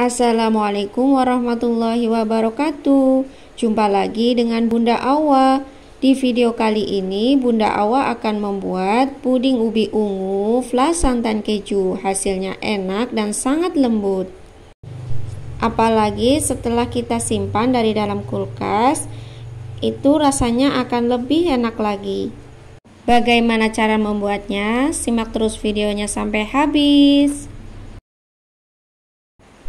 Assalamualaikum warahmatullahi wabarakatuh. Jumpa lagi dengan Bunda Awa. Di video kali ini Bunda Awa akan membuat puding ubi ungu flas santan keju. Hasilnya enak dan sangat lembut. Apalagi setelah kita simpan dari dalam kulkas, itu rasanya akan lebih enak lagi. Bagaimana cara membuatnya? Simak terus videonya sampai habis.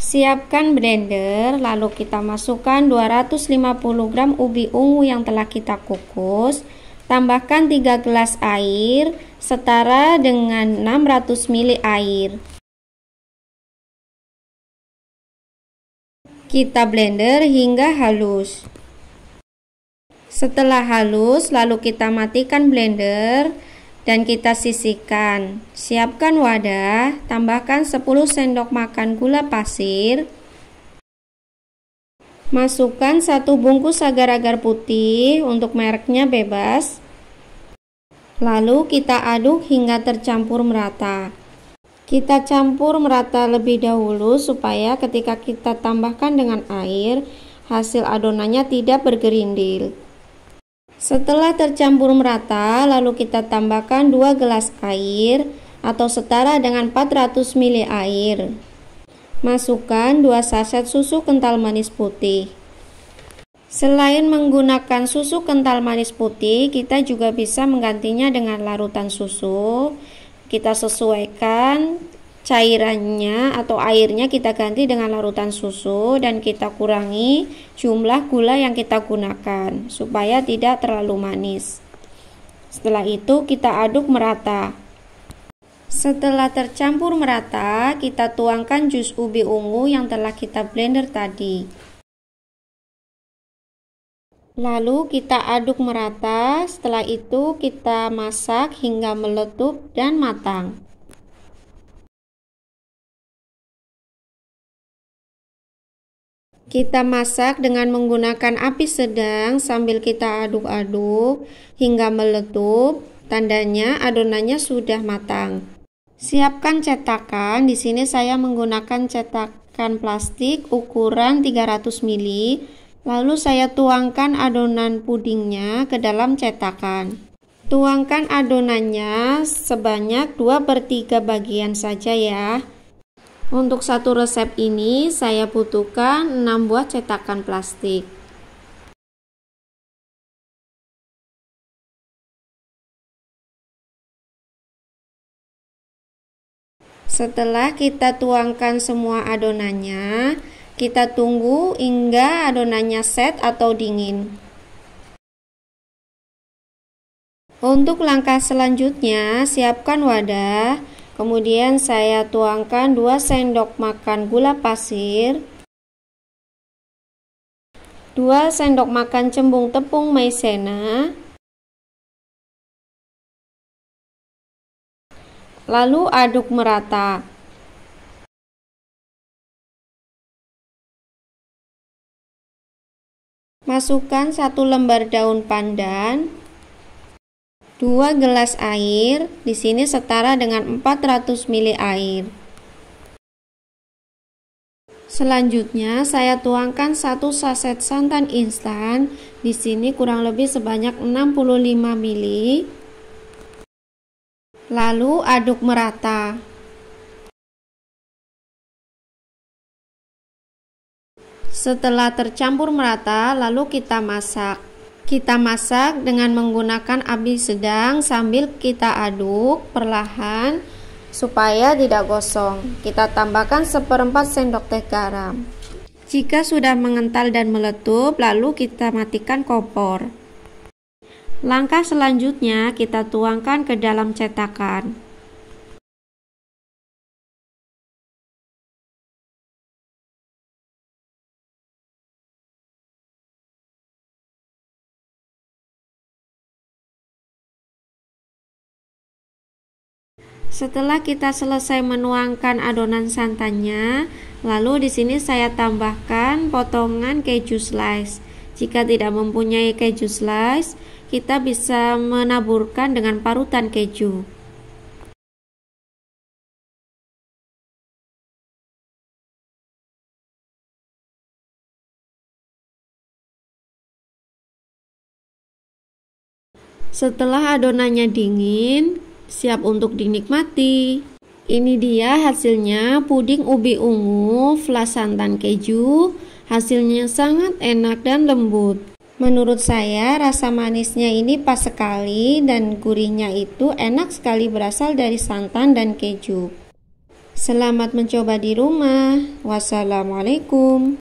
Siapkan blender, lalu kita masukkan 250 gram ubi ungu yang telah kita kukus. Tambahkan 3 gelas air setara dengan 600 ml air. Kita blender hingga halus. Setelah halus, lalu kita matikan blender dan kita sisihkan. Siapkan wadah, tambahkan 10 sendok makan gula pasir. Masukkan 1 bungkus agar-agar putih, untuk mereknya bebas. Lalu kita aduk hingga tercampur merata. Kita campur merata lebih dahulu supaya ketika kita tambahkan dengan air, hasil adonannya tidak bergerindil. Setelah tercampur merata, lalu kita tambahkan 2 gelas air atau setara dengan 400 ml air. Masukkan 2 saset susu kental manis putih. Selain menggunakan susu kental manis putih, kita juga bisa menggantinya dengan larutan susu. Kita sesuaikan cairannya atau airnya, kita ganti dengan larutan susu dan kita kurangi jumlah gula yang kita gunakan supaya tidak terlalu manis. Setelah itu kita aduk merata. Setelah tercampur merata, kita tuangkan jus ubi ungu yang telah kita blender tadi. Lalu kita aduk merata. Setelah itu kita masak hingga meletup dan matang. Kita masak dengan menggunakan api sedang sambil kita aduk-aduk hingga meletup. Tandanya adonannya sudah matang. Siapkan cetakan. Di sini saya menggunakan cetakan plastik ukuran 300 ml. Lalu saya tuangkan adonan pudingnya ke dalam cetakan. Tuangkan adonannya sebanyak 2/3 bagian saja ya. Untuk satu resep ini saya butuhkan 6 buah cetakan plastik. Setelah kita tuangkan semua adonannya, kita tunggu hingga adonannya set atau dingin. Untuk langkah selanjutnya, siapkan wadah. Kemudian saya tuangkan 2 sendok makan gula pasir, 2 sendok makan cembung tepung maizena, lalu aduk merata. Masukkan 1 lembar daun pandan, 2 gelas air, di sini setara dengan 400 ml air. Selanjutnya saya tuangkan 1 saset santan instan, di sini kurang lebih sebanyak 65 ml. Lalu aduk merata. Setelah tercampur merata, lalu kita masak. Kita masak dengan menggunakan api sedang sambil kita aduk perlahan supaya tidak gosong. Kita tambahkan 1/4 sendok teh garam. Jika sudah mengental dan meletup, lalu kita matikan kompor. Langkah selanjutnya kita tuangkan ke dalam cetakan. Setelah kita selesai menuangkan adonan santannya, lalu di sini saya tambahkan potongan keju slice. Jika tidak mempunyai keju slice, kita bisa menaburkan dengan parutan keju. Setelah adonannya dingin, siap untuk dinikmati. Ini dia hasilnya, puding ubi ungu flas santan keju. Hasilnya sangat enak dan lembut. Menurut saya rasa manisnya ini pas sekali dan gurihnya itu enak sekali berasal dari santan dan keju. Selamat mencoba di rumah. Wassalamualaikum.